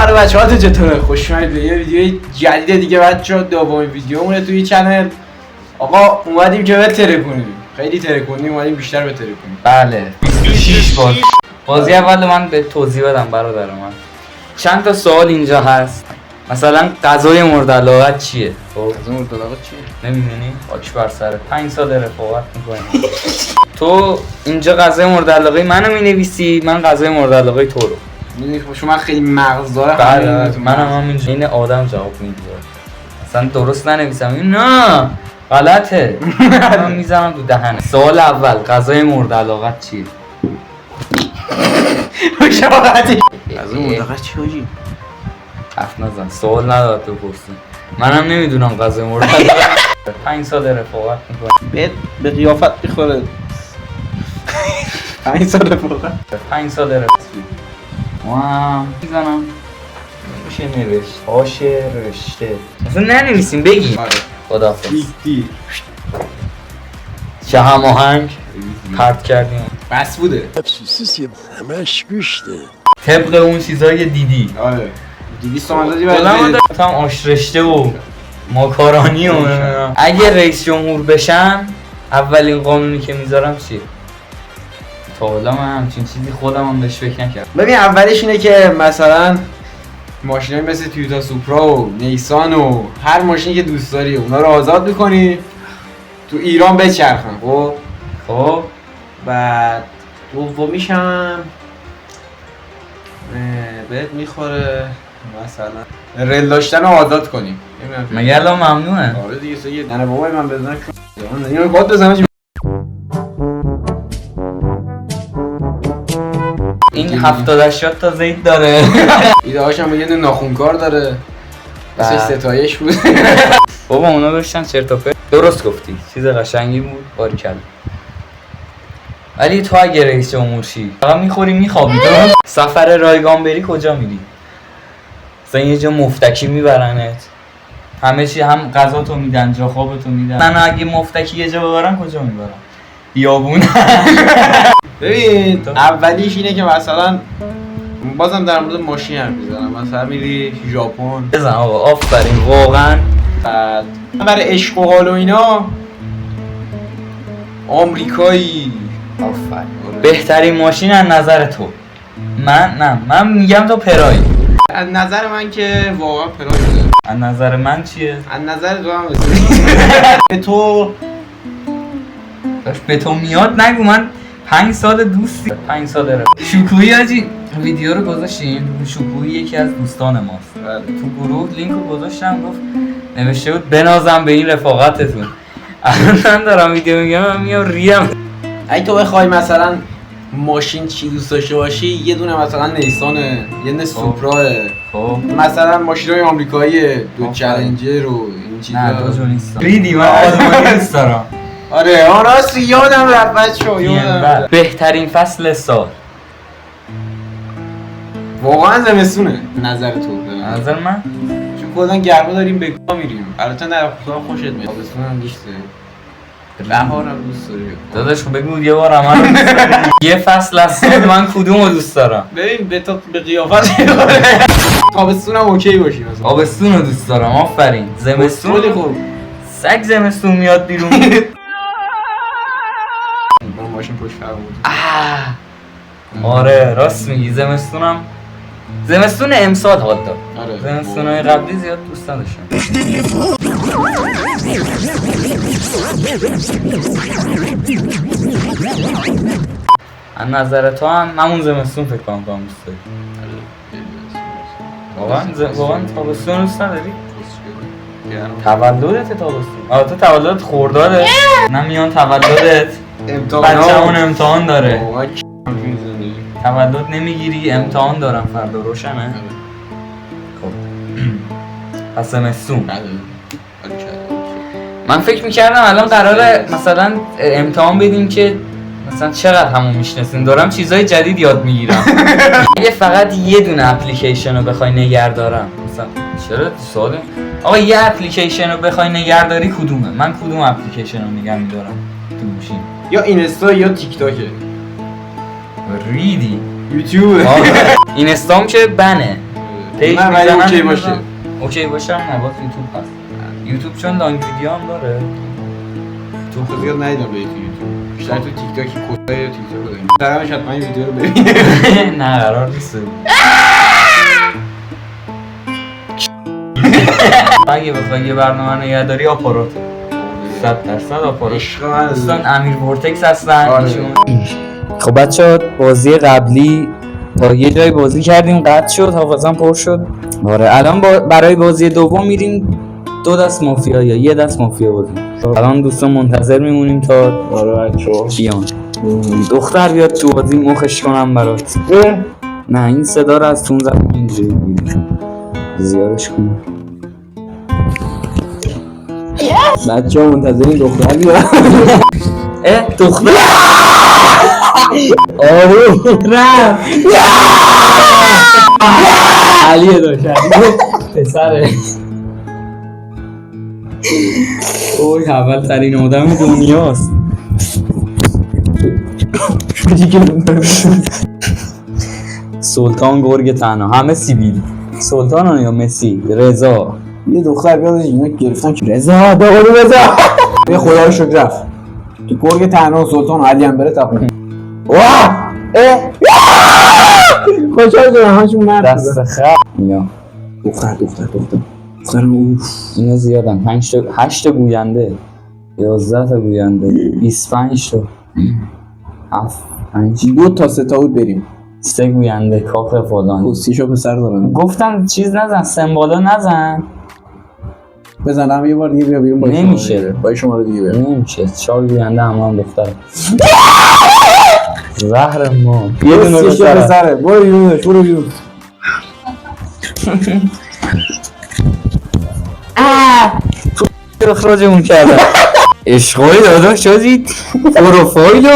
برای بچه‌ها چطوره؟ خوش اومدید به یه ویدیو جدید دیگه بچه‌ها. دومین ویدیومونه توی چنل. آقا اومدیم که بترکونیم. خیلی ترکونیم، اومدیم بیشتر بترکونیم. بله 26 بازی اول من به توضیح بدم برادر من. چند تا سوال اینجا هست. مثلا غذای مورد علاقت چیه؟ خب غذای مورد علاقت چیه؟ نمی‌دونی؟ خاک بر سرت. 5 سال رفاقت می‌کنیم. تو اینجا غذای مورد علاقه منو می‌نویسی، من غذای مورد علاقه تو رو. می‌دونی خب شما خیلی مغز داره. بله منم همینجوری این آدم جواب میده. اصلا درست ننویسم. نه غلطه. من میزنم تو دهنه. سوال اول غذای مورد علاقت چیه؟ شما غلطی. غذای مورد علاقت چیه حاجی؟ حرف نزن. سوال نداد بپرسی. منم نمیدونم غذای مورد علاقت. 5 سال رفاقت میکنم. به قیافت میخوره. 5 سال رفاقت. 5 سال رفاقت. واو میزنم. میشه نوشت. آشه رشته. اصلا ننویسیم بگی. خداحافظ. دی چه هماهنگ پرت کردیم. بس بوده. سوسیسی همش گوشته. طبق اون چیزایی دیدی. آره 200 تومن دادی برای هم آش رشته و ماکارونی و اگه رئیس جمهور بشم اولین قانونی که میذارم چیه؟ تا حالا من همچین چیزی خودم هم بهش فکر نکردم. ببین اولش اینه که مثلا ماشینای مثل تویوتا سوپرا و نیسان و هر ماشینی که دوست داری اونا رو آزاد میکنی تو ایران بچرخن. خب بعد دومیش هم بهت میخوره مثلا رل داشتن رو آزاد کنیم. مگه الان ممنوعه؟ آره دیگه سه نه بابای من بزنم اینو کد بزنم. این 70 تا زیت داره. ایده هاشم یه ناخونکار داره. مثل ستایش بود. بابا اونا داشتن چرت و پرت. درست گفتی. چیز قشنگی بود. باریکلا. ولی تو اگه رئیس جمهور شی فقط میخوری میخوابی. سفر رایگان بری کجا میری؟ مثلا یه جا مفتکی میبرنت. همه چی هم غذا تو میدن، جا خواب تو میدن. من اگه مفتکی یه جا ببرن کجا میبرم؟ بیابون. ببین اولیش اینه که مثلا بازم در مورد ماشین حرف میزنم. مثلا میری ژاپن. بزن آقا آفرین واقعا. بعد برای عشق و حال و اینا آمریکایی. آفرین. بهترین ماشین از نظر تو؟ من میگم تو پرایی. از نظر من که واقعا پرایی بوده. از نظر من چیه؟ از نظر تو هم به تو به تو میاد نگو. من 5 سال دوستی. 5 سال رفت. شکویی آجی ویدیو رو گذاشتیم. شکویی یکی از دوستان ماست. تو گروه لینک رو گذاشتم گفت نوشته بود بنازم به این رفاقتتون. الان دارم ویدیو میگم من میام ریم. اگه تو بخوای مثلا ماشین چی دوست داشته باشی یه دونه مثلا نیسانه، یه دونه سوپراه، خب مثلا ماشینای آمریکایی دو چالنجر و این چیزا. نه دو نیست. ریدی من آلمانی دوست دارم. آره راست یادم رفت بچه‌ها. یادم بهترین فصل سال واقعا زمستونه نظر تو؟ نظر من چون کلا گرما داریم به گا میریم. البته نه خدا خوشت میاد. تابستون هم دیشته. بهار هم دوست داری؟ داداش بگو یه بار عمل یه فصل از سال من کدومو دوست دارم؟ ببین به تو به قیافت تابستون هم اوکی باشی مثلا. تابستون رو دوست دارم. آفرین. زمستون خیلی خوب. سگ زمستون میاد بیرون. من ماشین پشت فرمون بود. آره راست میگی. زمستون امسال حال داد. آره زمستونهای قبلی زیاد دوست نداشتم. از نظر تو هم همون زمستون فکر کنم دوست داری. واقعا تابستون دوست نداری؟ تولدت تابستون؟ آره تو تولدت خرداده؟ نه میان تولدت بچه‌مون امتحان داره. تولد نمیگیری امتحان دارم فردا روشنه؟ خب پس زمستون. من فکر میکردم الان قراره مثلا امتحان بدیم که مثلا چقدر همون میشناسیم. دارم چیزای جدید یاد میگیرم. اگه فقط یه دونه اپلیکیشن رو بخوای نگهدارم مثلا چرا سوال آقا یه اپلیکیشن رو بخوای نگهداری کدومه؟ من کدوم اپلیکیشن رو نگه میدارم تو گوشیم؟ یا اینستا یا تیک تاکه. ریدی یوتیوب. اینستام که بنه پیج نه، ولی میزنم اوکی باشه. اوکی باشه هم نباید یوتیوب هست یوتیوب چون لانگ ویدیو هم داره تو زیاد ندیدم به یوتیوب، بیشتر تو تیک تاکی کدای تیک تاک داریم. درمش حتما این ویدیو رو ببین. نه قرار نیست اگه بخوای یه برنامه نگهداری آپارات 100% آپارات عشق من. دوستان امیر ورتکس هستن آره. ایشون. خب بچه بازی قبلی با یه جای بازی کردیم قطع شد حافظم پر شد آره الان برای بازی دوم میریم 2 دست مافیا یا 1 دست مافیا بازی الان دوستان منتظر میمونیم تا آره بچه‌ها بیان دختر بیاد تو بازی مخش کنم برات نه این صدا رو از تون زدم اینجوری بگیریم زیادش کنم بچه‌ها منتظرین دختر بیاد. اه دختر آره نه علیه داشت پسره اوی اول ترین آدم دنیاست سلطان گرگ تنها همه سیبیل سلطان یا مسی رضا یه دختر بیاد اینا گرفتن که رضا بقولو رضا یه خدا رو شکر رفت تو گرگ تنها سلطان و علی هم بره تقویم واه خوشحال شدم همشون مرد دست خر یا دختر اوف اینا زیادن 8 تا گوینده 11 تا گوینده 25 تا 7 5 2 تا 3 تا بود بریم 3 گوینده کاخ فلان پستیشو پسر دارم گفتم چیز نزن سمبالا نزن بزنم یه بار دیگه بیا بیرون نمیشه. با شما رو دیگه بریم نمیشه 4 گوینده هم دختر زهر ما یه دونه پستیشو بسره پسره برو بیرونش برو بیرون اخراجمون کردن اشغالی داداش شدید پروفایلو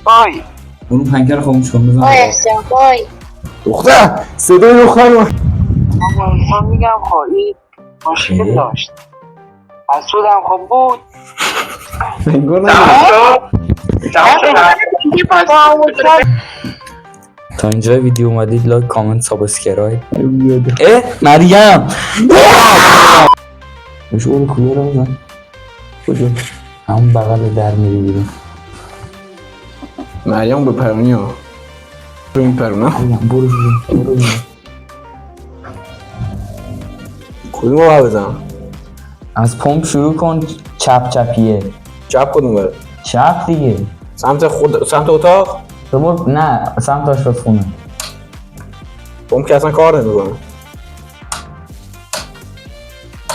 وای اون پنکر خاموش کن بزن وای هستم وای دختر صدای دختر رو من میگم خب این مشکل داشت حسودم خب بود انگار نه تا اینجا ویدیو اومدید لایک کامنت سابسکرایب اه مریم بشو اون کولر رو بزن کجا همون بغل در میری بیرون مریم به پرونی ها رو این پرونه برو بیرون کدوم رو بزنم از پمپ شروع کن چپیه چپ کدوم بره چپ دیگه سمت اتاق تو نه سمت آشپزخونه پمپ که اصلا کار نمیکنه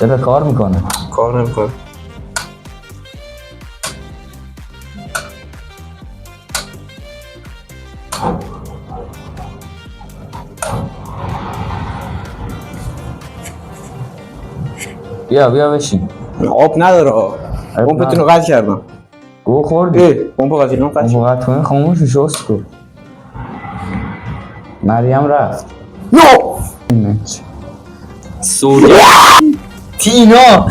داره کار میکنه کار نمیکنه بیا بشین آب نداره پمپتون رو قطع کردم گو خوردی پمپ رو قطع کردم قطع شد. موقعت کنی خاموش شست کن مریم رفت نو سوری تینا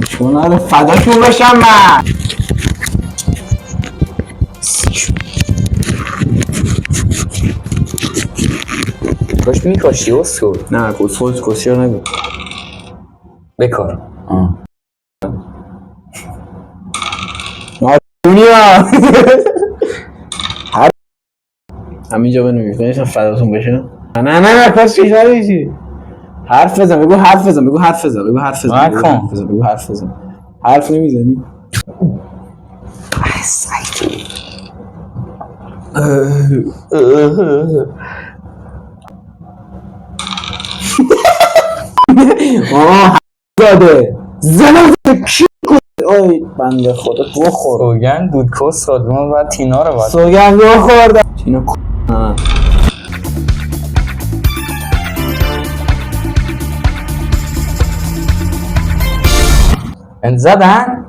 چون آره فداشون بشم من کاش میکاشی اسکو نه کسی رو نبید بکار دنیا همینجا بنویف نمیشم فداتون بشه نه پس چیز نمیشی حرف بزن بگو حرف بزن حرف نمیزنی زاده زنم کی اوی بنده خدا بخور سوگن بود کس خود ما باید تینا رو باید سوگن بخوردم تینا انت زدن؟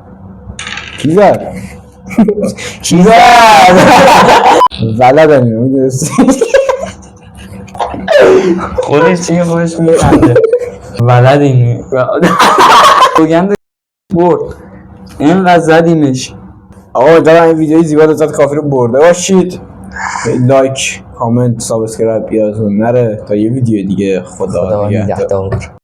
کی زد؟ ولدن اینو میدرستی خودش میخنده ولد اینه سوگن برد اینقدر زدیمش آقا دارم این ویدیوی زیبا لذت کافی رو برده باشید لایک کامنت سابسکرایب یادتون نره تا یه ویدیو دیگه. خدا خدا نگهدار. نگهدار.